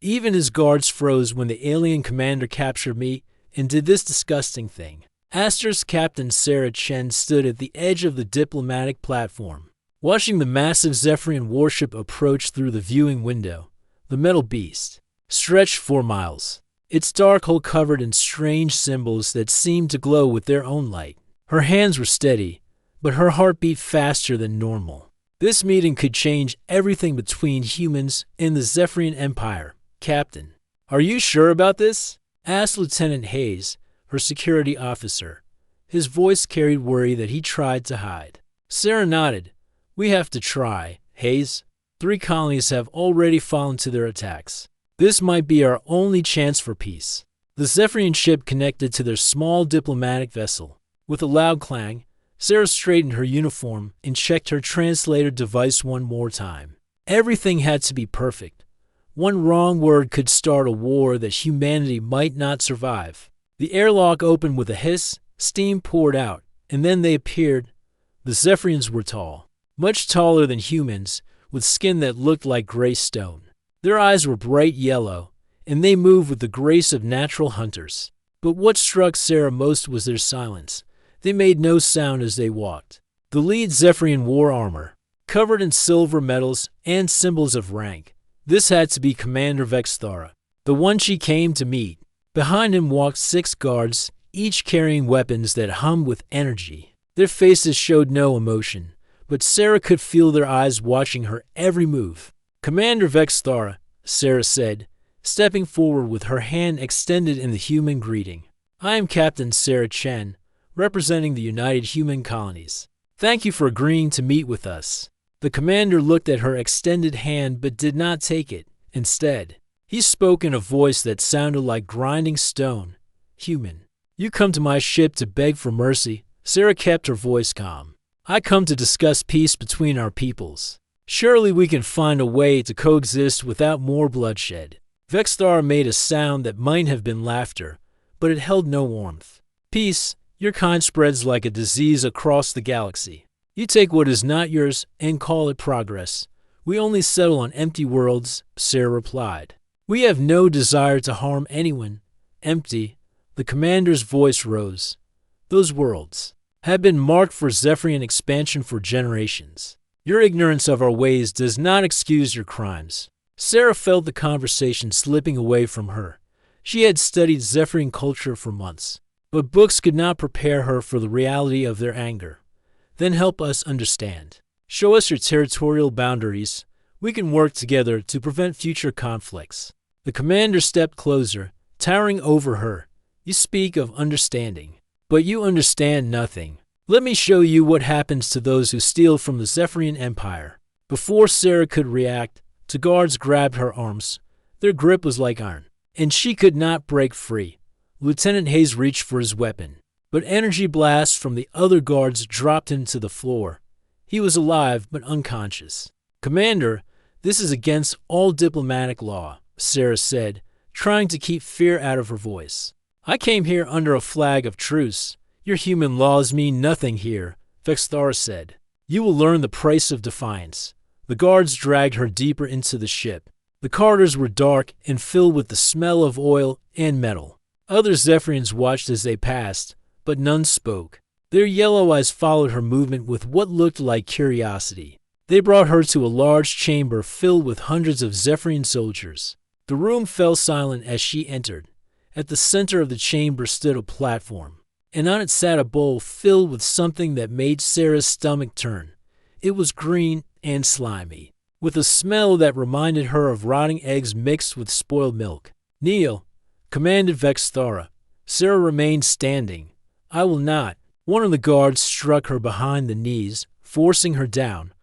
Even his guards froze when the alien commander captured me and did this disgusting thing. Astor's Captain Sarah Chen stood at the edge of the diplomatic platform, watching the massive Zephyrian warship approach through the viewing window. The metal beast stretched 4 miles, its dark hull covered in strange symbols that seemed to glow with their own light. Her hands were steady, but her heart beat faster than normal. This meeting could change everything between humans and the Zephyrian Empire. Captain, are you sure about this? Asked Lieutenant Hayes, her security officer. His voice carried worry that he tried to hide. Sarah nodded. We have to try, Hayes. 3 colonies have already fallen to their attacks. This might be our only chance for peace. The Zephyrian ship connected to their small diplomatic vessel. With a loud clang, Sarah straightened her uniform and checked her translator device one more time. Everything had to be perfect. One wrong word could start a war that humanity might not survive. The airlock opened with a hiss, steam poured out, and then they appeared. The Zephyrians were tall, much taller than humans, with skin that looked like gray stone. Their eyes were bright yellow, and they moved with the grace of natural hunters. But what struck Sarah most was their silence. They made no sound as they walked. The lead Zephyrian wore armor, covered in silver medals and symbols of rank. This had to be Commander Vexthara, the one she came to meet. Behind him walked 6 guards, each carrying weapons that hummed with energy. Their faces showed no emotion, but Sarah could feel their eyes watching her every move. Commander Vexthara, Sarah said, stepping forward with her hand extended in the human greeting. I am Captain Sarah Chen, representing the United Human Colonies. Thank you for agreeing to meet with us. The commander looked at her extended hand but did not take it. Instead, he spoke in a voice that sounded like grinding stone. Human, you come to my ship to beg for mercy. Sarah kept her voice calm. I come to discuss peace between our peoples. Surely we can find a way to coexist without more bloodshed. Vexthara made a sound that might have been laughter, but it held no warmth. Peace, your kind spreads like a disease across the galaxy. You take what is not yours and call it progress. We only settle on empty worlds, Sarah replied. We have no desire to harm anyone. Empty. The commander's voice rose. Those worlds have been marked for Zephyrian expansion for generations. Your ignorance of our ways does not excuse your crimes. Sarah felt the conversation slipping away from her. She had studied Zephyrian culture for months, but books could not prepare her for the reality of their anger. Then help us understand. Show us your territorial boundaries. We can work together to prevent future conflicts. The commander stepped closer, towering over her. You speak of understanding, but you understand nothing. Let me show you what happens to those who steal from the Zephyrian Empire. Before Sarah could react, 2 guards grabbed her arms. Their grip was like iron, and she could not break free. Lieutenant Hayes reached for his weapon, but energy blasts from the other guards dropped him to the floor. He was alive but unconscious. Commander, this is against all diplomatic law, Sarah said, trying to keep fear out of her voice. I came here under a flag of truce. Your human laws mean nothing here, Vexthara said. You will learn the price of defiance. The guards dragged her deeper into the ship. The corridors were dark and filled with the smell of oil and metal. Other Zephyrians watched as they passed, but none spoke. Their yellow eyes followed her movement with what looked like curiosity. They brought her to a large chamber filled with hundreds of Zephyrian soldiers. The room fell silent as she entered. At the center of the chamber stood a platform, and on it sat a bowl filled with something that made Sarah's stomach turn. It was green and slimy, with a smell that reminded her of rotting eggs mixed with spoiled milk. Kneel, commanded Vexthara. Sarah remained standing. I will not. One of the guards struck her behind the knees, forcing her down.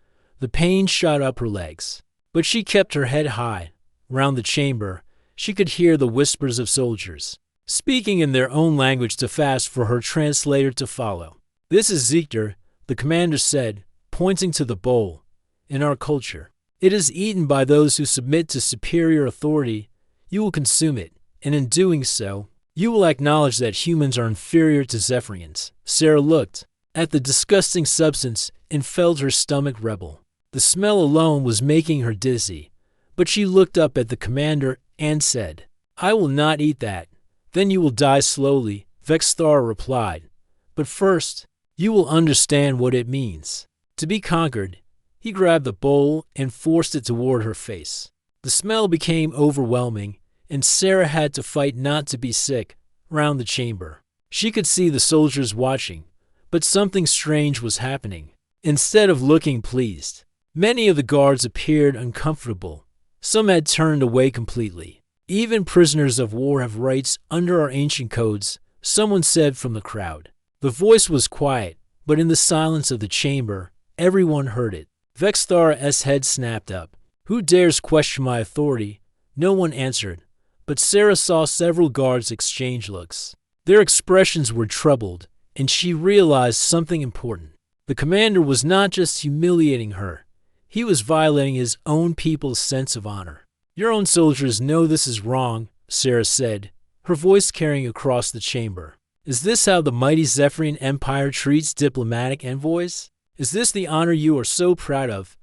The pain shot up her legs, but she kept her head high. Round the chamber, she could hear the whispers of soldiers, speaking in their own language to fast for her translator to follow. This is Zikter, the commander said, pointing to the bowl. In our culture, it is eaten by those who submit to superior authority. You will consume it, and in doing so, you will acknowledge that humans are inferior to Zephyrians. Sarah looked at the disgusting substance and felt her stomach rebel. The smell alone was making her dizzy, but she looked up at the commander and said, "I will not eat that. Then you will die slowly," Vexthara replied. "But first, you will understand what it means to be conquered." He grabbed the bowl and forced it toward her face. The smell became overwhelming, and Sarah had to fight not to be sick round the chamber. She could see the soldiers watching, but something strange was happening. Instead of looking pleased, many of the guards appeared uncomfortable. Some had turned away completely. "Even prisoners of war have rights under our ancient codes," someone said from the crowd. The voice was quiet, but in the silence of the chamber, everyone heard it. Vexthara's head snapped up. "Who dares question my authority?" No one answered, but Sarah saw several guards exchange looks. Their expressions were troubled, and she realized something important. The commander was not just humiliating her. He was violating his own people's sense of honor. "Your own soldiers know this is wrong," Sarah said, her voice carrying across the chamber. "Is this how the mighty Zephyrian Empire treats diplomatic envoys? Is this the honor you are so proud of?"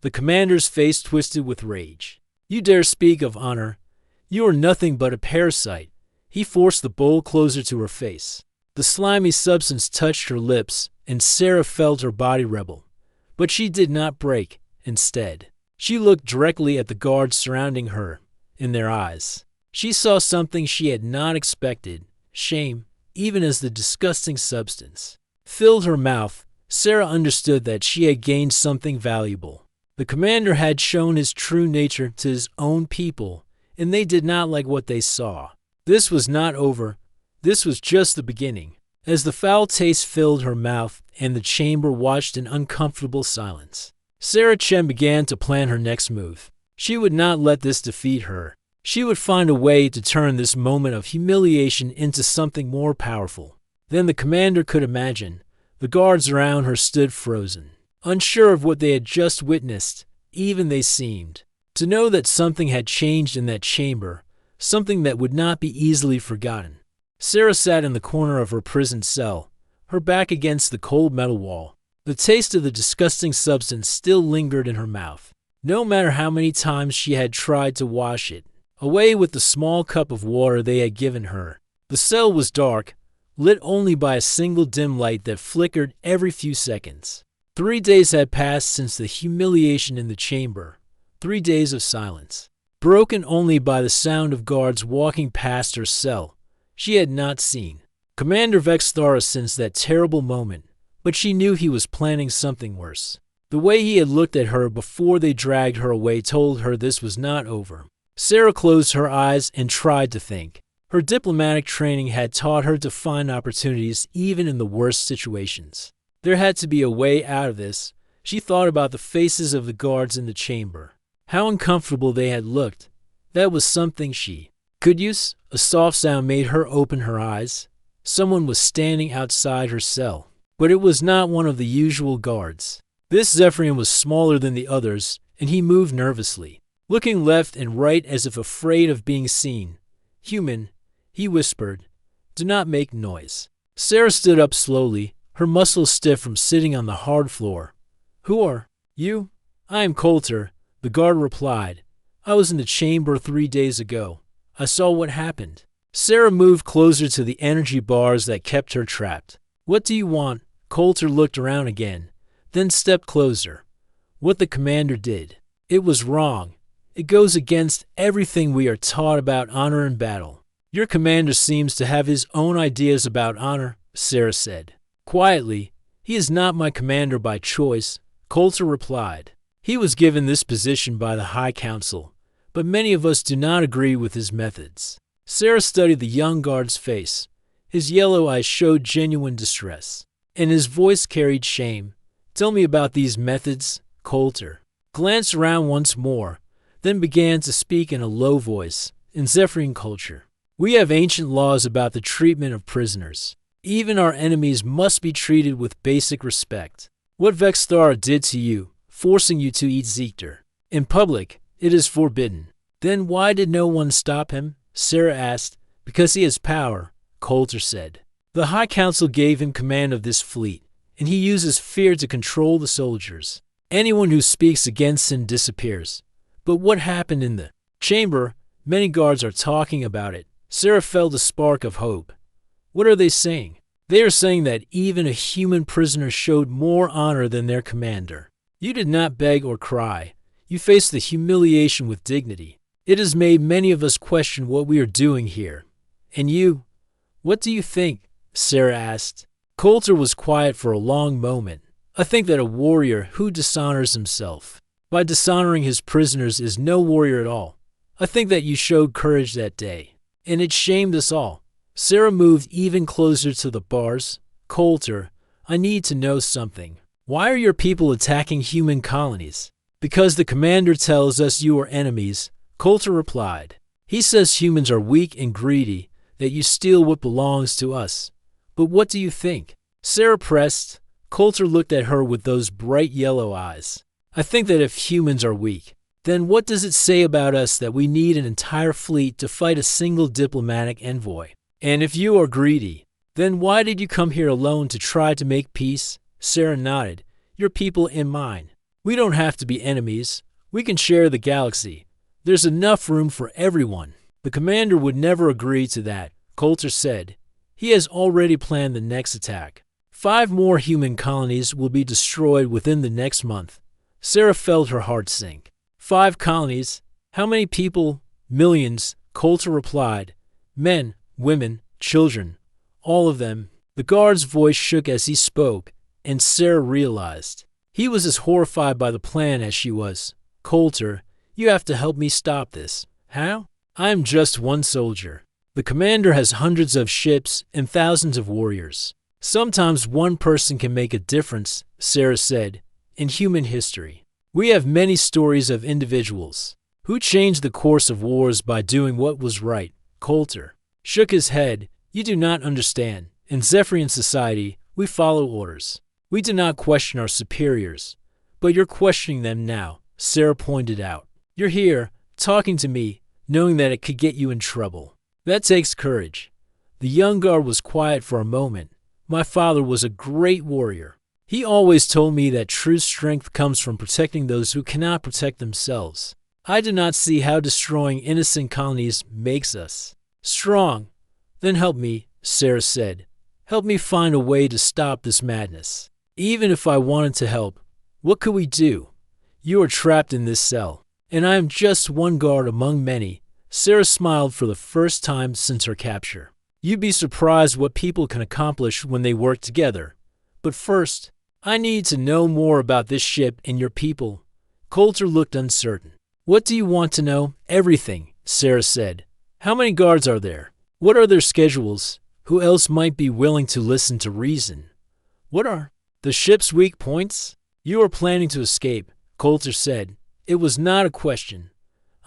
The commander's face twisted with rage. "You dare speak of honor? You are nothing but a parasite." He forced the bowl closer to her face. The slimy substance touched her lips, and Sarah felt her body rebel. But she did not break. Instead, she looked directly at the guards surrounding her. In their eyes, she saw something she had not expected: shame, even as the disgusting substance filled her mouth. Sarah understood that she had gained something valuable. The commander had shown his true nature to his own people, and they did not like what they saw. This was not over. This was just the beginning. As the foul taste filled her mouth and the chamber watched in uncomfortable silence, Sarah Chen began to plan her next move. She would not let this defeat her. She would find a way to turn this moment of humiliation into something more powerful than the commander could imagine. The guards around her stood frozen, unsure of what they had just witnessed. Even they seemed to know that something had changed in that chamber, something that would not be easily forgotten. Sarah sat in the corner of her prison cell, her back against the cold metal wall. The taste of the disgusting substance still lingered in her mouth, no matter how many times she had tried to wash it away with the small cup of water they had given her. The cell was dark, lit only by a single dim light that flickered every few seconds. 3 days had passed since the humiliation in the chamber, 3 days of silence, broken only by the sound of guards walking past her cell. She had not seen Commander Vexthara since that terrible moment, but she knew he was planning something worse. The way he had looked at her before they dragged her away told her this was not over. Sarah closed her eyes and tried to think. Her diplomatic training had taught her to find opportunities even in the worst situations. There had to be a way out of this. She thought about the faces of the guards in the chamber. How uncomfortable they had looked. That was something she could use. A soft sound made her open her eyes. Someone was standing outside her cell, but it was not one of the usual guards. This Zephyrian was smaller than the others, and he moved nervously, looking left and right as if afraid of being seen. "Human," he whispered, "do not make noise." Sarah stood up slowly, her muscles stiff from sitting on the hard floor. "Who are you?" "I am Coulter," the guard replied. "I was in the chamber 3 days ago. I saw what happened." Sarah moved closer to the energy bars that kept her trapped. "What do you want?" Coulter looked around again, then stepped closer. "What the commander did. It was wrong. It goes against everything we are taught about honor in battle." "Your commander seems to have his own ideas about honor," Sarah said. Quietly, "He is not my commander by choice," Coulter replied. "He was given this position by the High Council, but many of us do not agree with his methods." Sarah studied the young guard's face. His yellow eyes showed genuine distress, and his voice carried shame. "Tell me about these methods." Coulter glanced around once more, then began to speak in a low voice. "In Zephyrian culture, we have ancient laws about the treatment of prisoners. Even our enemies must be treated with basic respect. What Vexthara did to you, forcing you to eat Zeekter in public, it is forbidden." "Then why did no one stop him?" Sarah asked. "Because he has power," Coulter said. "The High Council gave him command of this fleet, and he uses fear to control the soldiers. Anyone who speaks against him disappears." "But what happened in the chamber?" Many guards are talking about it. Sarah felt a spark of hope. What are they saying? They are saying that even a human prisoner showed more honor than their commander. You did not beg or cry. You faced the humiliation with dignity. It has made many of us question what we are doing here. And you? What do you think? Sarah asked. Coulter was quiet for a long moment. I think that a warrior who dishonors himself by dishonoring his prisoners is no warrior at all. I think that you showed courage that day, and it shamed us all. Sarah moved even closer to the bars. Coulter, I need to know something. Why are your people attacking human colonies? Because the commander tells us you are enemies, Coulter replied. He says humans are weak and greedy, that you steal what belongs to us. But what do you think? Sarah pressed. Coulter looked at her with those bright yellow eyes. I think that if humans are weak, then what does it say about us that we need an entire fleet to fight a single diplomatic envoy? And if you are greedy, then why did you come here alone to try to make peace? Sarah nodded. Your people and mine. We don't have to be enemies. We can share the galaxy. There's enough room for everyone. The commander would never agree to that, Coulter said. He has already planned the next attack. 5 more human colonies will be destroyed within the next month. Sarah felt her heart sink. 5 colonies? How many people? Millions, Coulter replied. Men, women, children. All of them. The guard's voice shook as he spoke, and Sarah realized. He was as horrified by the plan as she was. Coulter, you have to help me stop this. How? I am just one soldier. The commander has hundreds of ships and thousands of warriors. Sometimes one person can make a difference, Sarah said, in human history. We have many stories of individuals who changed the course of wars by doing what was right. Coulter shook his head. You do not understand. In Zephyrian society, we follow orders. We do not question our superiors. But you're questioning them now, Sarah pointed out. You're here, talking to me, knowing that it could get you in trouble. That takes courage. The young guard was quiet for a moment. My father was a great warrior. He always told me that true strength comes from protecting those who cannot protect themselves. I do not see how destroying innocent colonies makes us strong. Then help me, Sarah said. Help me find a way to stop this madness. Even if I wanted to help, what could we do? You are trapped in this cell, and I am just one guard among many. Sarah smiled for the first time since her capture. You'd be surprised what people can accomplish when they work together. But first, I need to know more about this ship and your people. Coulter looked uncertain. What do you want to know? Everything, Sarah said. How many guards are there? What are their schedules? Who else might be willing to listen to reason? What are the ship's weak points? You are planning to escape, Coulter said. It was not a question.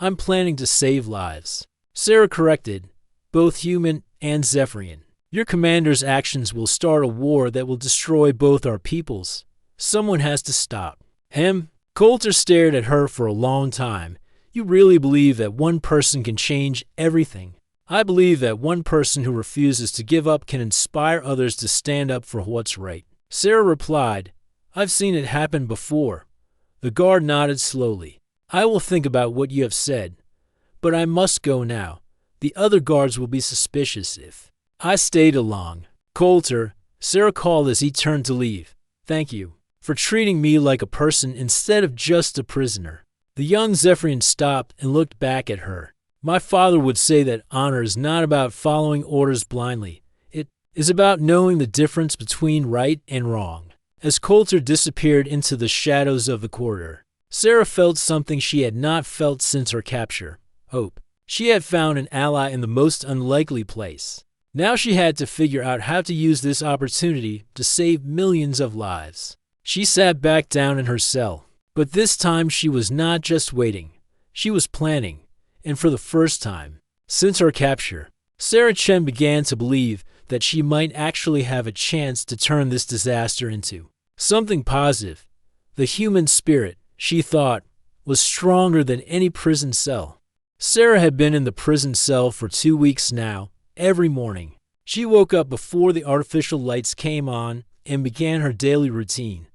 I'm planning to save lives. Sarah corrected, both human and Zephyrian. Your commander's actions will start a war that will destroy both our peoples. Someone has to stop him. Coulter stared at her for a long time. You really believe that one person can change everything? I believe that one person who refuses to give up can inspire others to stand up for what's right. Sarah replied, I've seen it happen before. The guard nodded slowly. I will think about what you have said, but I must go now. The other guards will be suspicious if I stayed along. Coulter, Sarah called as he turned to leave. Thank you for treating me like a person instead of just a prisoner. The young Zephyrian stopped and looked back at her. My father would say that honor is not about following orders blindly. It is about knowing the difference between right and wrong. As Coulter disappeared into the shadows of the corridor, Sarah felt something she had not felt since her capture. Hope. She had found an ally in the most unlikely place. Now she had to figure out how to use this opportunity to save millions of lives. She sat back down in her cell, but this time she was not just waiting. She was planning, and for the first time since her capture, Sarah Chen began to believe that she might actually have a chance to turn this disaster into something positive. The human spirit, she thought, was stronger than any prison cell. Sarah had been in the prison cell for 2 weeks now. Every morning, she woke up before the artificial lights came on and began her daily routine.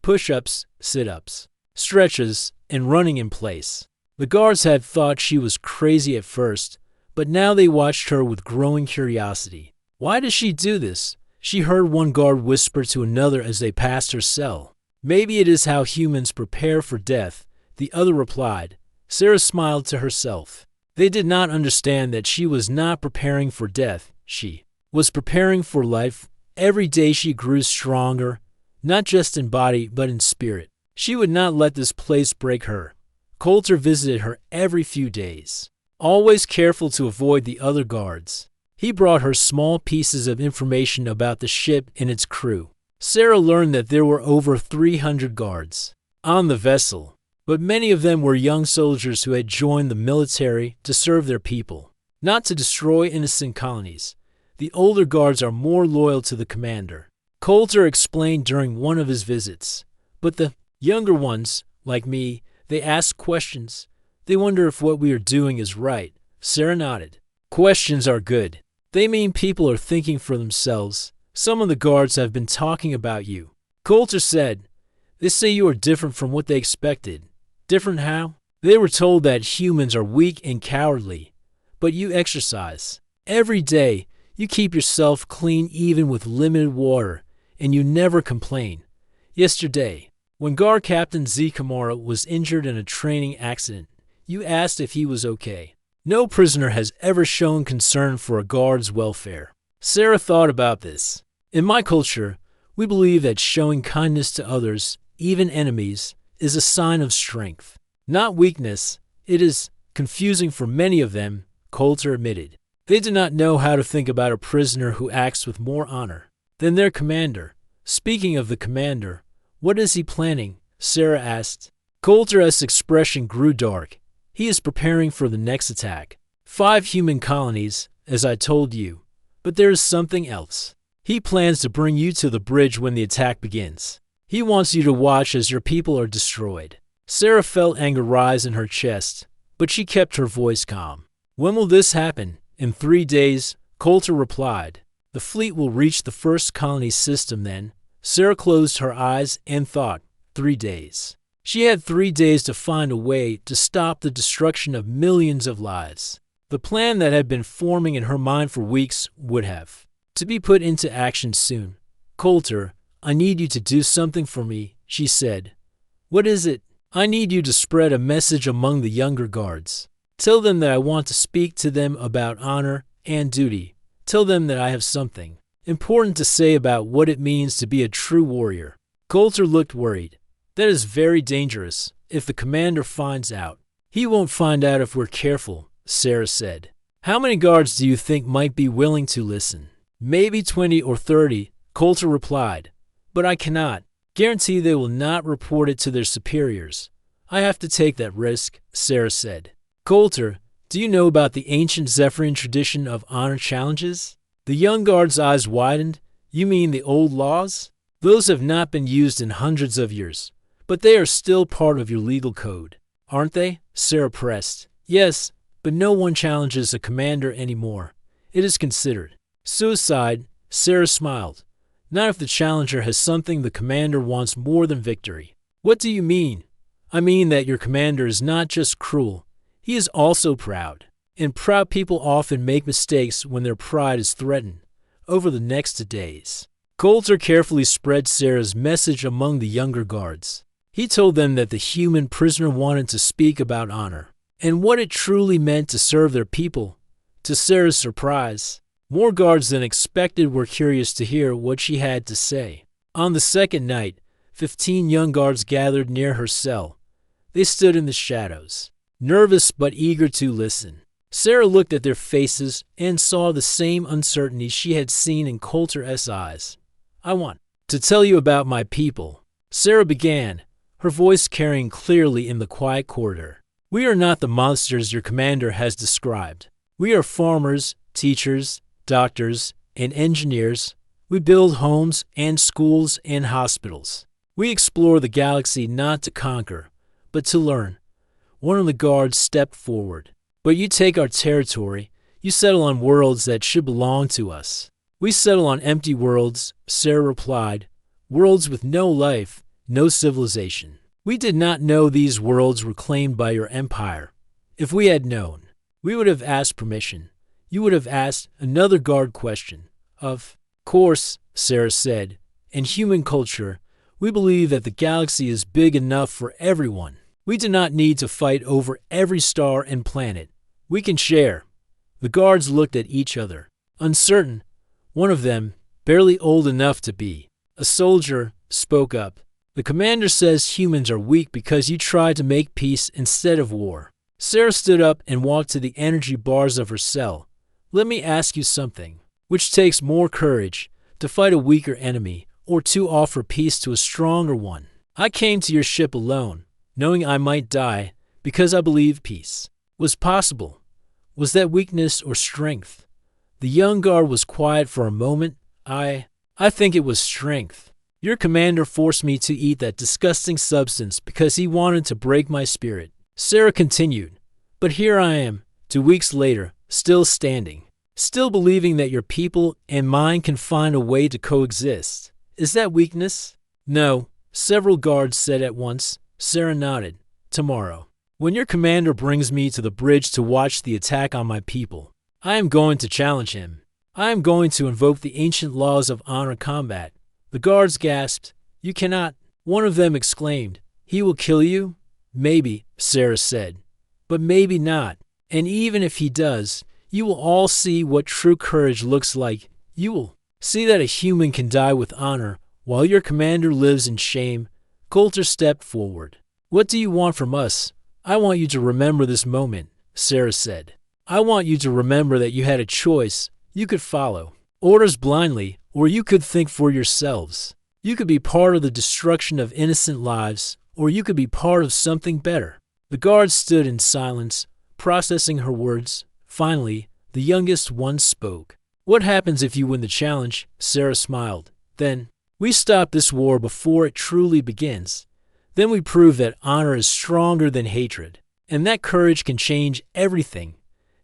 Push-ups, sit-ups, stretches, and running in place. The guards had thought she was crazy at first, but now they watched her with growing curiosity. Why does she do this? She heard one guard whisper to another as they passed her cell. Maybe it is how humans prepare for death, the other replied. Sarah smiled to herself. They did not understand that she was not preparing for death. She was preparing for life. Every day she grew stronger, not just in body but in spirit. She would not let this place break her. Coulter visited her every few days, always careful to avoid the other guards. He brought her small pieces of information about the ship and its crew. Sarah learned that there were over 300 guards on the vessel, but many of them were young soldiers who had joined the military to serve their people, not to destroy innocent colonies. The older guards are more loyal to the commander, Coulter explained during one of his visits. But the younger ones, like me, they ask questions. They wonder if what we are doing is right. Sarah nodded. Questions are good. They mean people are thinking for themselves. Some of the guards have been talking about you. Coulter said, they say you are different from what they expected. Different how? They were told that humans are weak and cowardly. But you exercise. Every day, you keep yourself clean even with limited water, and you never complain. Yesterday, when Guard Captain Z. Kamara was injured in a training accident, you asked if he was okay. No prisoner has ever shown concern for a guard's welfare. Sarah thought about this. In my culture, we believe that showing kindness to others, even enemies, is a sign of strength, not weakness. It is confusing for many of them, Coulter admitted. They do not know how to think about a prisoner who acts with more honor than their commander. Speaking of the commander, what is he planning? Sarah asked. Coulter's expression grew dark. He is preparing for the next attack. 5 human colonies, as I told you. But there is something else. He plans to bring you to the bridge when the attack begins. He wants you to watch as your people are destroyed. Sarah felt anger rise in her chest, but she kept her voice calm. When will this happen? In 3 days, Coulter replied. The fleet will reach the first colony system then. Sarah closed her eyes and thought, 3 days. She had 3 days to find a way to stop the destruction of millions of lives. The plan that had been forming in her mind for weeks would have to be put into action soon. Coulter, I need you to do something for me, she said. What is it? I need you to spread a message among the younger guards. Tell them that I want to speak to them about honor and duty. Tell them that I have something important to say about what it means to be a true warrior. Coulter looked worried. That is very dangerous. If the commander finds out. He won't find out if we're careful, Sarah said. How many guards do you think might be willing to listen? Maybe 20 or 30, Coulter replied. But I cannot guarantee they will not report it to their superiors. I have to take that risk, Sarah said. Coulter, do you know about the ancient Zephyrian tradition of honor challenges? The young guard's eyes widened. You mean the old laws? Those have not been used in hundreds of years, but they are still part of your legal code, aren't they? Sarah pressed. Yes, but no one challenges a commander anymore. It is considered suicide. Sarah smiled. Not if the challenger has something the commander wants more than victory. What do you mean? I mean that your commander is not just cruel. He is also proud. And proud people often make mistakes when their pride is threatened. Over the next days, Coulter carefully spread Sarah's message among the younger guards. He told them that the human prisoner wanted to speak about honor and what it truly meant to serve their people. To Sarah's surprise, more guards than expected were curious to hear what she had to say. On the second night, 15 young guards gathered near her cell. They stood in the shadows, nervous but eager to listen. Sarah looked at their faces and saw the same uncertainty she had seen in Coulter's eyes. I want to tell you about my people, Sarah began, her voice carrying clearly in the quiet corridor. We are not the monsters your commander has described. We are farmers, teachers, doctors, and engineers. We build homes and schools and hospitals. We explore the galaxy not to conquer, but to learn. One of the guards stepped forward. But you take our territory, you settle on worlds that should belong to us. We settle on empty worlds, Sarah replied. Worlds with no life, no civilization. We did not know these worlds were claimed by your empire. If we had known, we would have asked permission. You would have asked another guard question. Of course, Sarah said. In human culture, we believe that the galaxy is big enough for everyone. We do not need to fight over every star and planet. We can share. The guards looked at each other, uncertain. One of them, barely old enough to be a soldier, spoke up. The commander says humans are weak because you try to make peace instead of war. Sarah stood up and walked to the energy bars of her cell. Let me ask you something. Which takes more courage, to fight a weaker enemy or to offer peace to a stronger one? I came to your ship alone, knowing I might die because I believed peace was possible. Was that weakness or strength? The young guard was quiet for a moment. I think it was strength. Your commander forced me to eat that disgusting substance because he wanted to break my spirit. Sarah continued, but here I am, 2 weeks later, still standing, still believing that your people and mine can find a way to coexist. Is that weakness? No, several guards said at once. Sarah nodded. Tomorrow, when your commander brings me to the bridge to watch the attack on my people, I am going to challenge him. I am going to invoke the ancient laws of honor combat. The guards gasped. You cannot. One of them exclaimed. He will kill you? Maybe, Sarah said. But maybe not. And even if he does, you will all see what true courage looks like. You will see that a human can die with honor while your commander lives in shame. Coulter stepped forward. What do you want from us? I want you to remember this moment, Sarah said. I want you to remember that you had a choice. You could follow orders blindly, or you could think for yourselves. You could be part of the destruction of innocent lives, or you could be part of something better. The guards stood in silence, processing her words. Finally, the youngest one spoke. What happens if you win the challenge? Sarah smiled. Then, we stop this war before it truly begins. Then we prove that honor is stronger than hatred, and that courage can change everything.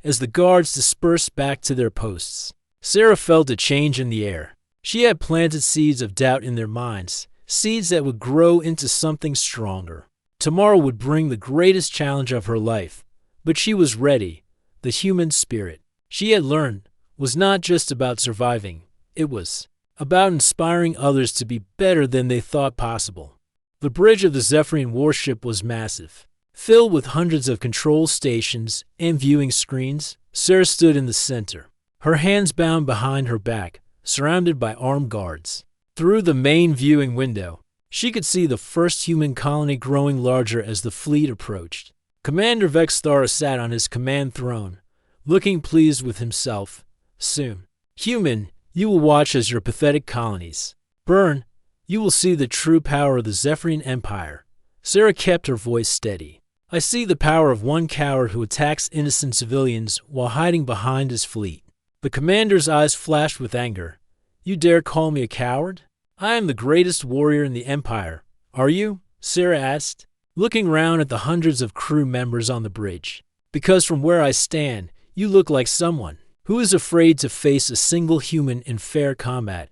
As the guards dispersed back to their posts, Sarah felt a change in the air. She had planted seeds of doubt in their minds, seeds that would grow into something stronger. Tomorrow would bring the greatest challenge of her life, but she was ready. The human spirit, she had learned, was not just about surviving. It was about inspiring others to be better than they thought possible. The bridge of the Zephyrian warship was massive, filled with hundreds of control stations and viewing screens. Sarah stood in the center, her hands bound behind her back, surrounded by armed guards. Through the main viewing window, she could see the first human colony growing larger as the fleet approached. Commander Vexthara sat on his command throne, looking pleased with himself. Soon, human, you will watch as your pathetic colonies burn. You will see the true power of the Zephyrian Empire. Sarah kept her voice steady. I see the power of one coward who attacks innocent civilians while hiding behind his fleet. The commander's eyes flashed with anger. You dare call me a coward? I am the greatest warrior in the Empire. Are you? Sarah asked, looking round at the hundreds of crew members on the bridge. Because from where I stand, you look like someone who is afraid to face a single human in fair combat.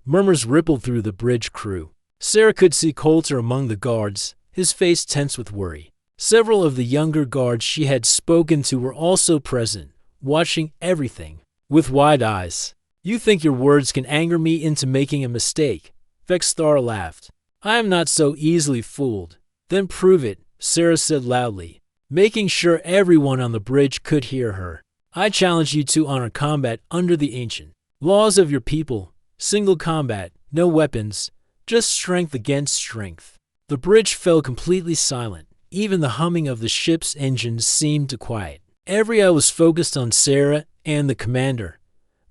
Murmurs rippled through the bridge crew. Sarah could see Coulter among the guards, his face tense with worry. Several of the younger guards she had spoken to were also present, watching everything with wide eyes. You think your words can anger me into making a mistake? Vexthara laughed. I am not so easily fooled. Then prove it, Sarah said loudly, making sure everyone on the bridge could hear her. I challenge you to honor combat under the ancient laws of your people. Single combat, no weapons, just strength against strength. The bridge fell completely silent. Even the humming of the ship's engines seemed to quiet. Every eye was focused on Sarah and the commander.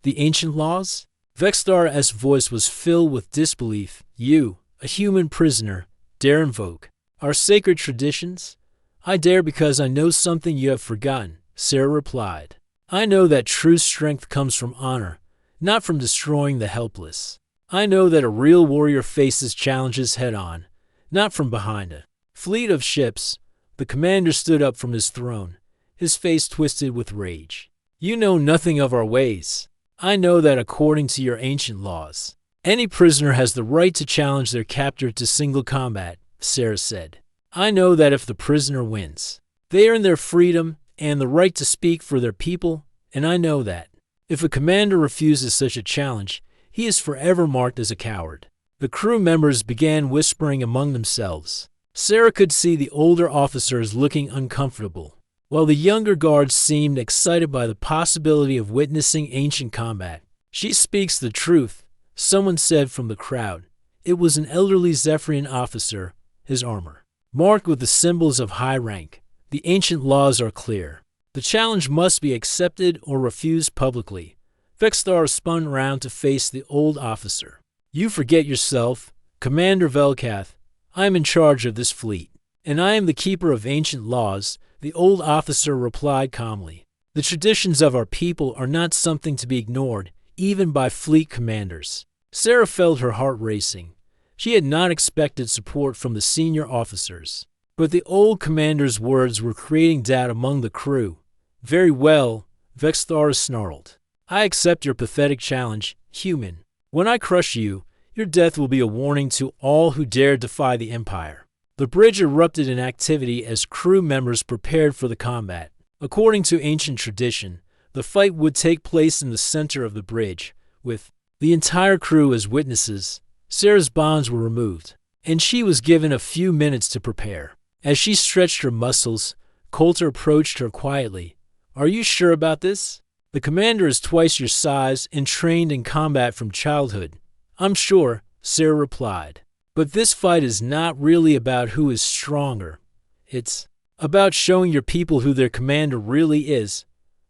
The ancient laws? Vexthara's voice was filled with disbelief. You, a human prisoner, dare invoke our sacred traditions? I dare because I know something you have forgotten, Sarah replied. I know that true strength comes from honor, not from destroying the helpless. I know that a real warrior faces challenges head-on, not from behind a fleet of ships. The commander stood up from his throne, his face twisted with rage. You know nothing of our ways. I know that according to your ancient laws, any prisoner has the right to challenge their captor to single combat, Sarah said. I know that if the prisoner wins, they earn their freedom and the right to speak for their people, and I know that if a commander refuses such a challenge, he is forever marked as a coward. The crew members began whispering among themselves. Sarah could see the older officers looking uncomfortable, while the younger guards seemed excited by the possibility of witnessing ancient combat. She speaks the truth, someone said from the crowd. It was an elderly Zephyrian officer, his armor marked with the symbols of high rank. The ancient laws are clear. The challenge must be accepted or refused publicly. Vexthar spun round to face the old officer. You forget yourself, Commander Velkath. I am in charge of this fleet, and I am the keeper of ancient laws, the old officer replied calmly. The traditions of our people are not something to be ignored, even by fleet commanders. Sarah felt her heart racing. She had not expected support from the senior officers, but the old commander's words were creating doubt among the crew. Very well, Vexthar snarled. I accept your pathetic challenge, human. When I crush you, your death will be a warning to all who dare defy the Empire. The bridge erupted in activity as crew members prepared for the combat. According to ancient tradition, the fight would take place in the center of the bridge, with the entire crew as witnesses. Sarah's bonds were removed, and she was given a few minutes to prepare. As she stretched her muscles, Coulter approached her quietly. Are you sure about this? The commander is twice your size and trained in combat from childhood. I'm sure, Sarah replied. But this fight is not really about who is stronger. It's about showing your people who their commander really is.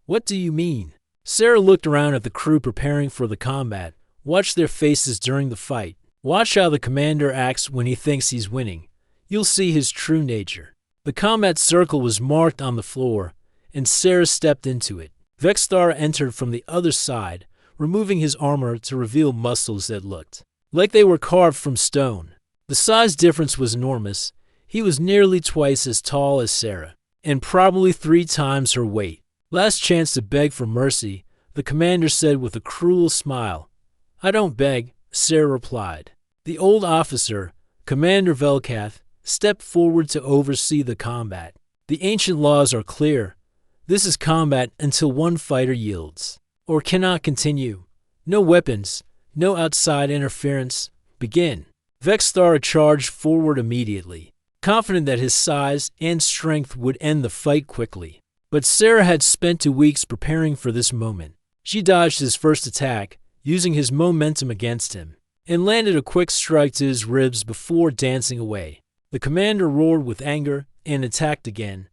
What do you mean? Sarah looked around at the crew preparing for the combat. Watch their faces during the fight. Watch how the commander acts when he thinks he's winning. You'll see his true nature. The combat circle was marked on the floor, and Sarah stepped into it. Vexthar entered from the other side, removing his armor to reveal muscles that looked like they were carved from stone. The size difference was enormous. He was nearly twice as tall as Sarah, and probably 3 times her weight. Last chance to beg for mercy, the commander said with a cruel smile. I don't beg, Sarah replied. The old officer, Commander Velkath, stepped forward to oversee the combat. The ancient laws are clear. This is combat until one fighter yields, or cannot continue. No weapons, no outside interference. Begin. Vexthar charged forward immediately, confident that his size and strength would end the fight quickly. But Sarah had spent 2 weeks preparing for this moment. She dodged his first attack, using his momentum against him, and landed a quick strike to his ribs before dancing away. The commander roared with anger and attacked again.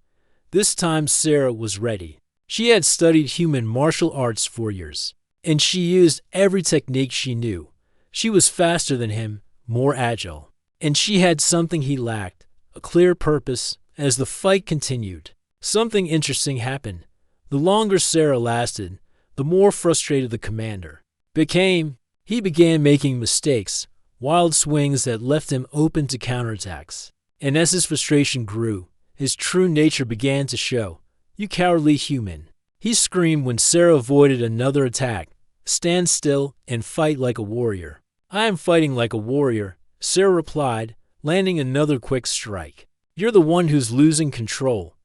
This time Sarah was ready. She had studied human martial arts for years, and she used every technique she knew. She was faster than him, more agile, and she had something he lacked, a clear purpose. As the fight continued, something interesting happened. The longer Sarah lasted, the more frustrated the commander became. He began making mistakes, wild swings that left him open to counterattacks. And as his frustration grew, his true nature began to show. You cowardly human. He screamed when Sarah avoided another attack. Stand still and fight like a warrior. I am fighting like a warrior, Sarah replied, landing another quick strike. You're the one who's losing control.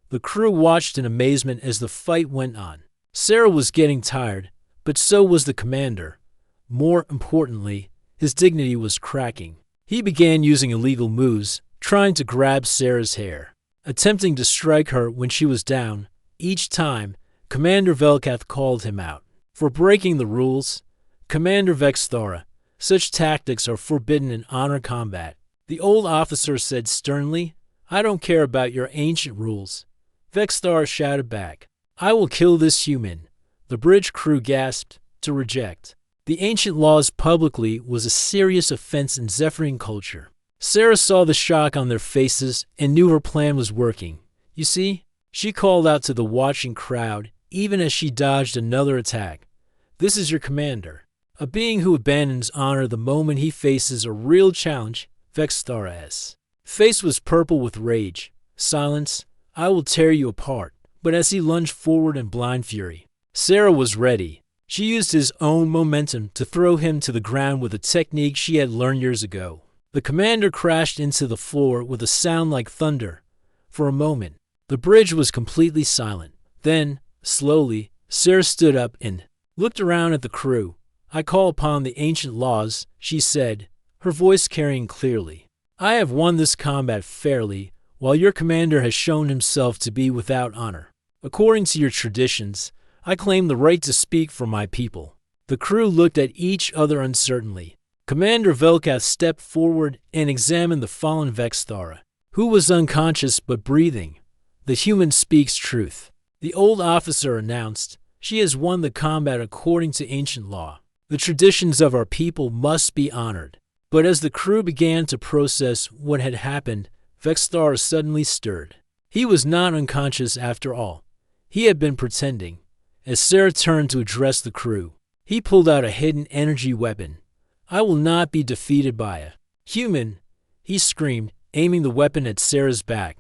The crew watched in amazement as the fight went on. Sarah was getting tired, but so was the commander. More importantly, his dignity was cracking. He began using illegal moves, trying to grab Sarah's hair, attempting to strike her when she was down. Each time, Commander Velkath called him out for breaking the rules. Commander Vexthara, such tactics are forbidden in honor combat. The old officer said sternly, I don't care about your ancient rules. Vexthara shouted back, I will kill this human. The bridge crew gasped to reject. The ancient laws publicly was a serious offense in Zephyrian culture. Sarah saw the shock on their faces and knew her plan was working. You see, she called out to the watching crowd, even as she dodged another attack. This is your commander, a being who abandons honor the moment he faces a real challenge, Vexthara's face was purple with rage. Silence, I will tear you apart. But as he lunged forward in blind fury, Sarah was ready. She used his own momentum to throw him to the ground with a technique she had learned years ago. The commander crashed into the floor with a sound like thunder. For a moment, the bridge was completely silent. Then, slowly, Sarah stood up and looked around at the crew. "I call upon the ancient laws," she said, her voice carrying clearly. "I have won this combat fairly, while your commander has shown himself to be without honor. According to your traditions, I claim the right to speak for my people." The crew looked at each other uncertainly. Commander Velkath stepped forward and examined the fallen Vexthara, who was unconscious but breathing. "The human speaks truth," the old officer announced. "She has won the combat according to ancient law. The traditions of our people must be honored." But as the crew began to process what had happened, Vexthara suddenly stirred. He was not unconscious after all. He had been pretending. As Sarah turned to address the crew, he pulled out a hidden energy weapon. "I will not be defeated by a human," he screamed, aiming the weapon at Sarah's back.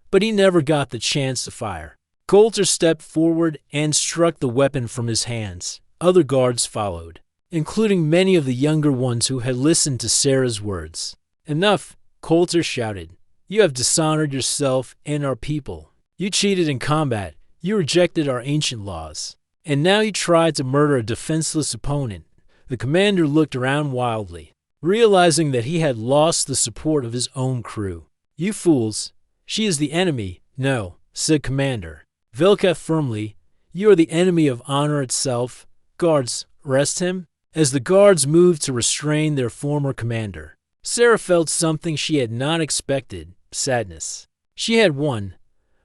But he never got the chance to fire. Coulter stepped forward and struck the weapon from his hands. Other guards followed, including many of the younger ones who had listened to Sarah's words. "Enough," Coulter shouted. "You have dishonored yourself and our people. You cheated in combat. You rejected our ancient laws. And now you tried to murder a defenseless opponent." The commander looked around wildly, realizing that he had lost the support of his own crew. "You fools! She is the enemy." "No," said Commander Velkath firmly. "You are the enemy of honor itself. Guards, arrest him." As the guards moved to restrain their former commander, Sarah felt something she had not expected: sadness. She had won,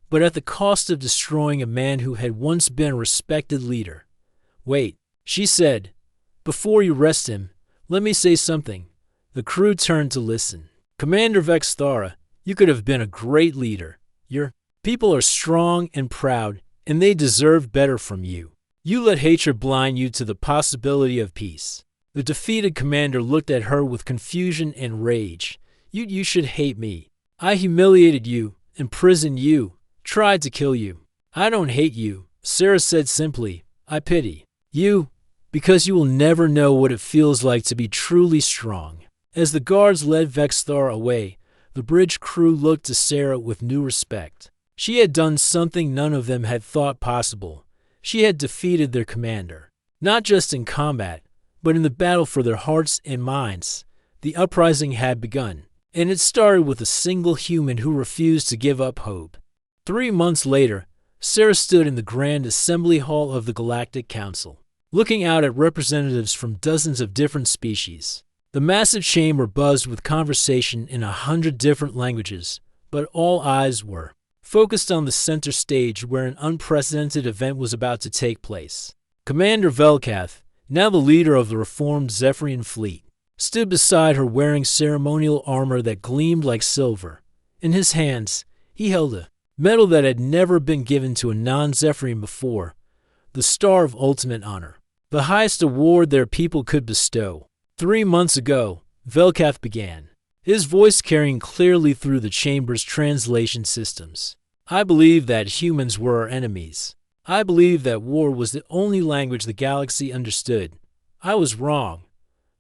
but at the cost of destroying a man who had once been a respected leader. "Wait," she said. "Before you arrest him, let me say something." The crew turned to listen. "Commander Vexthara, you could have been a great leader. Your people are strong and proud, and they deserve better from you. You let hatred blind you to the possibility of peace." The defeated commander looked at her with confusion and rage. You should hate me. I humiliated you, imprisoned you, tried to kill you." "I don't hate you," Sarah said simply. "I pity you, because you will never know what it feels like to be truly strong." As the guards led Vexthara away, the bridge crew looked to Sarah with new respect. She had done something none of them had thought possible. She had defeated their commander, not just in combat, but in the battle for their hearts and minds. The uprising had begun, and it started with a single human who refused to give up hope. 3 months later, Sarah stood in the Grand Assembly Hall of the Galactic Council, looking out at representatives from dozens of different species. The massive chamber buzzed with conversation in 100 different languages, but all eyes were focused on the center stage where an unprecedented event was about to take place. Commander Velkath, now the leader of the reformed Zephyrian fleet, stood beside her wearing ceremonial armor that gleamed like silver. In his hands, he held a medal that had never been given to a non-Zephyrian before, the Star of Ultimate Honor, the highest award their people could bestow. 3 months ago, Velkath began, his voice carrying clearly through the chamber's translation systems. "I believe that humans were our enemies. I believe that war was the only language the galaxy understood. I was wrong."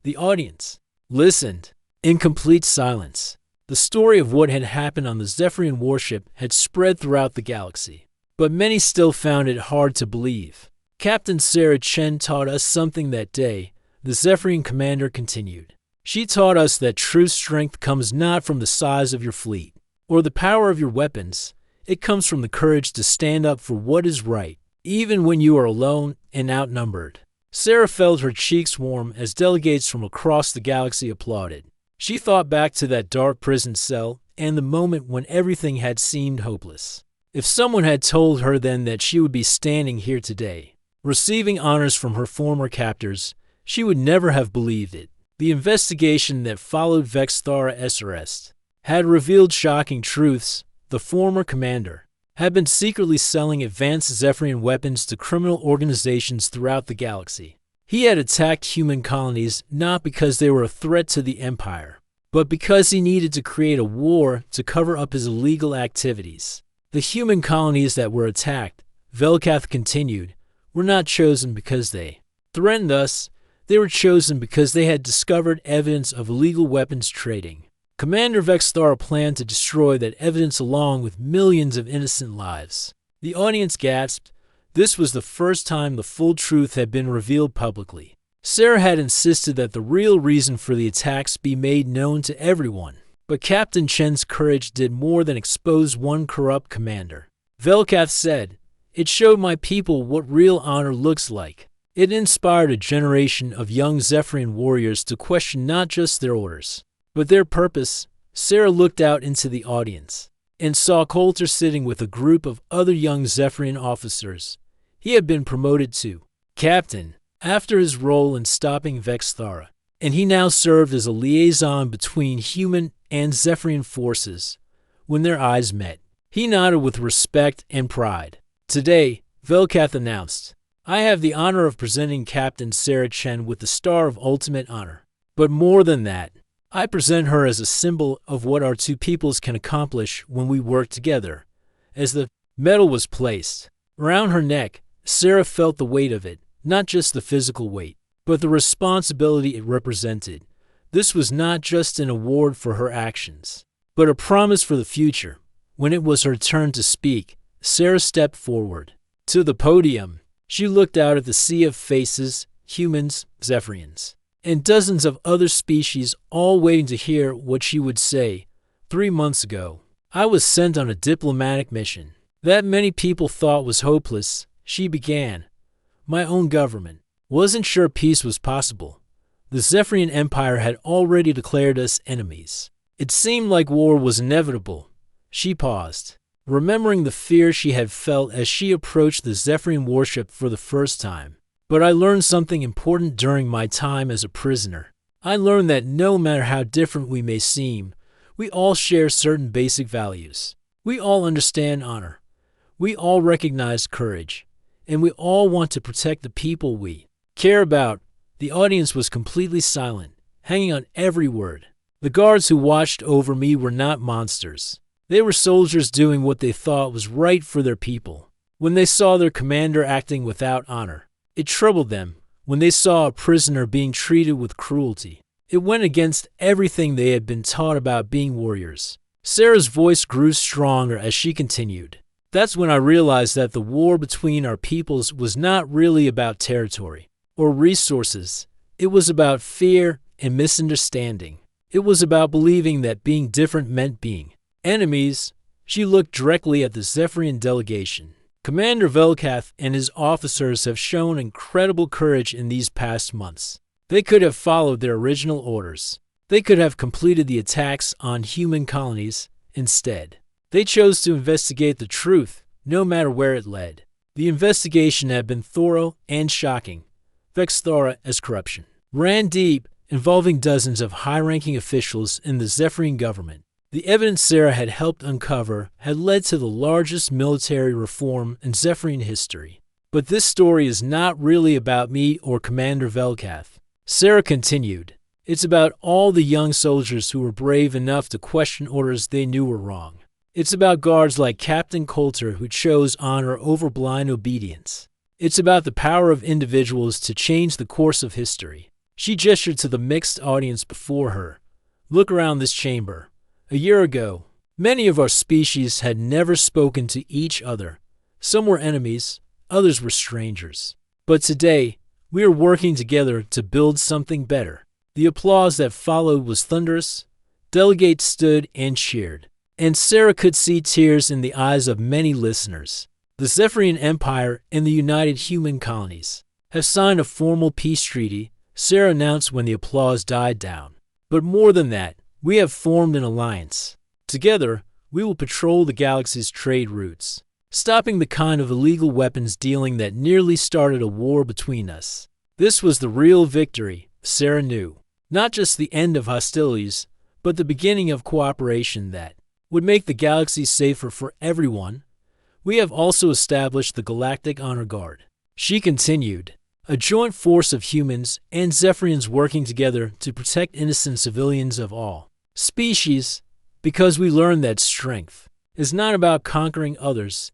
The audience listened in complete silence. The story of what had happened on the Zephyrian warship had spread throughout the galaxy, but many still found it hard to believe. "Captain Sarah Chen taught us something that day," the Zephyrian commander continued. "She taught us that true strength comes not from the size of your fleet or the power of your weapons. It comes from the courage to stand up for what is right, even when you are alone and outnumbered." Sarah felt her cheeks warm as delegates from across the galaxy applauded. She thought back to that dark prison cell and the moment when everything had seemed hopeless. If someone had told her then that she would be standing here today, receiving honors from her former captors, she would never have believed it. The investigation that followed Vexthara's arrest had revealed shocking truths. The former commander had been secretly selling advanced Zephyrian weapons to criminal organizations throughout the galaxy. He had attacked human colonies not because they were a threat to the Empire, but because he needed to create a war to cover up his illegal activities. The human colonies that were attacked, Velkath continued, were not chosen because they threatened us. They were chosen because they had discovered evidence of illegal weapons trading. Commander Vexthara planned to destroy that evidence along with millions of innocent lives. The audience gasped. This was the first time the full truth had been revealed publicly. Sarah had insisted that the real reason for the attacks be made known to everyone. But Captain Chen's courage did more than expose one corrupt commander. Velkath said, "It showed my people what real honor looks like." It inspired a generation of young Zephyrian warriors to question not just their orders, but their purpose. Sarah looked out into the audience and saw Coulter sitting with a group of other young Zephyrian officers. He had been promoted to captain after his role in stopping Vexthara, and he now served as a liaison between human and Zephyrian forces. When their eyes met, he nodded with respect and pride. Today, Velkath announced, "I have the honor of presenting Captain Sarah Chen with the Star of Ultimate Honor. But more than that, I present her as a symbol of what our two peoples can accomplish when we work together." As the medal was placed around her neck, Sarah felt the weight of it, not just the physical weight, but the responsibility it represented. This was not just an award for her actions, but a promise for the future. When it was her turn to speak, Sarah stepped forward to the podium. She looked out at the sea of faces, humans, Zephyrians, and dozens of other species, all waiting to hear what she would say. 3 months ago, I was sent on a diplomatic mission that many people thought was hopeless. She began. My own government wasn't sure peace was possible. The Zephyrian Empire had already declared us enemies. It seemed like war was inevitable. She paused, remembering the fear she had felt as she approached the Zephyrian warship for the first time. But I learned something important during my time as a prisoner. I learned that no matter how different we may seem, we all share certain basic values. We all understand honor. We all recognize courage. And we all want to protect the people we care about. The audience was completely silent, hanging on every word. The guards who watched over me were not monsters. They were soldiers doing what they thought was right for their people. When they saw their commander acting without honor, it troubled them. When they saw a prisoner being treated with cruelty, it went against everything they had been taught about being warriors. Sarah's voice grew stronger as she continued. That's when I realized that the war between our peoples was not really about territory or resources. It was about fear and misunderstanding. It was about believing that being different meant being enemies. She looked directly at the Zephyrian delegation. Commander Velkath and his officers have shown incredible courage in these past months. They could have followed their original orders. They could have completed the attacks on human colonies. Instead, they chose to investigate the truth, no matter where it led. The investigation had been thorough and shocking. Vexthara as corruption ran deep, involving dozens of high-ranking officials in the Zephyrian government. The evidence Sarah had helped uncover had led to the largest military reform in Zephyrian history. But this story is not really about me or Commander Velkath. Sarah continued. It's about all the young soldiers who were brave enough to question orders they knew were wrong. It's about guards like Captain Coulter who chose honor over blind obedience. It's about the power of individuals to change the course of history. She gestured to the mixed audience before her. Look around this chamber. A year ago, many of our species had never spoken to each other. Some were enemies, others were strangers. But today, we are working together to build something better. The applause that followed was thunderous. Delegates stood and cheered, and Sarah could see tears in the eyes of many listeners. The Zephyrian Empire and the United Human Colonies have signed a formal peace treaty, Sarah announced when the applause died down. But more than that, we have formed an alliance. Together, we will patrol the galaxy's trade routes, stopping the kind of illegal weapons dealing that nearly started a war between us. This was the real victory, Sarah knew. Not just the end of hostilities, but the beginning of cooperation that would make the galaxy safer for everyone. We have also established the Galactic Honor Guard. She continued, a joint force of humans and Zephyrians working together to protect innocent civilians of all species, because we learned that strength is not about conquering others,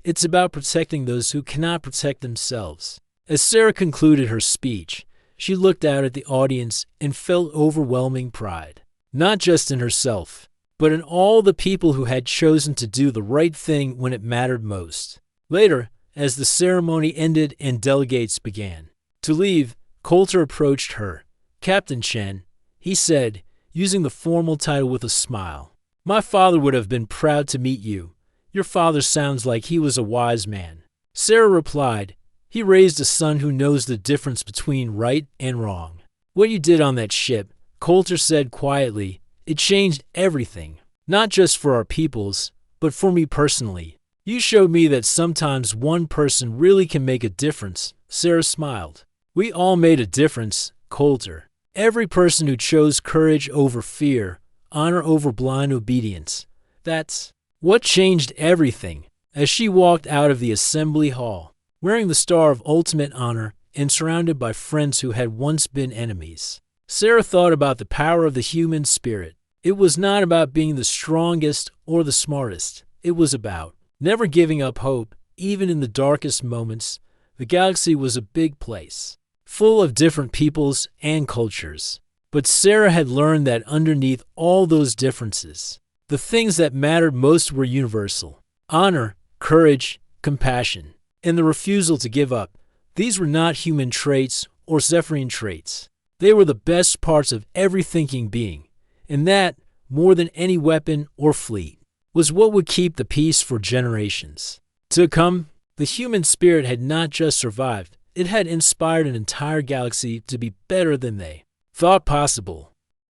it's about protecting those who cannot protect themselves. As Sarah concluded her speech, she looked out at the audience and felt overwhelming pride. not just in herself, but in all the people who had chosen to do the right thing when it mattered most. Later, as the ceremony ended and delegates began to leave, Coulter approached her. "Captain Chen," he said, using the formal title with a smile. "My father would have been proud to meet you. Your father sounds like he was a wise man." Sarah replied, "He raised a son who knows the difference between right and wrong." "What you did on that ship," Coulter said quietly, "it changed everything. Not just for our peoples, but for me personally. You showed me that sometimes one person really can make a difference." Sarah smiled. "We all made a difference, Coulter. Every person who chose courage over fear, honor over blind obedience. That's what changed everything." As she walked out of the assembly hall, wearing the Star of Ultimate Honor and surrounded by friends who had once been enemies, Sarah thought about the power of the human spirit. It was not about being the strongest or the smartest. It was about never giving up hope, even in the darkest moments. The galaxy was a big place, full of different peoples and cultures. But Sarah had learned that underneath all those differences, the things that mattered most were universal: honor, courage, compassion, and the refusal to give up. These were not human traits or Zephyrian traits. They were the best parts of every thinking being, and that, more than any weapon or fleet, was what would keep the peace for generations to come. The human spirit had not just survived, it had inspired an entire galaxy to be better than they thought possible.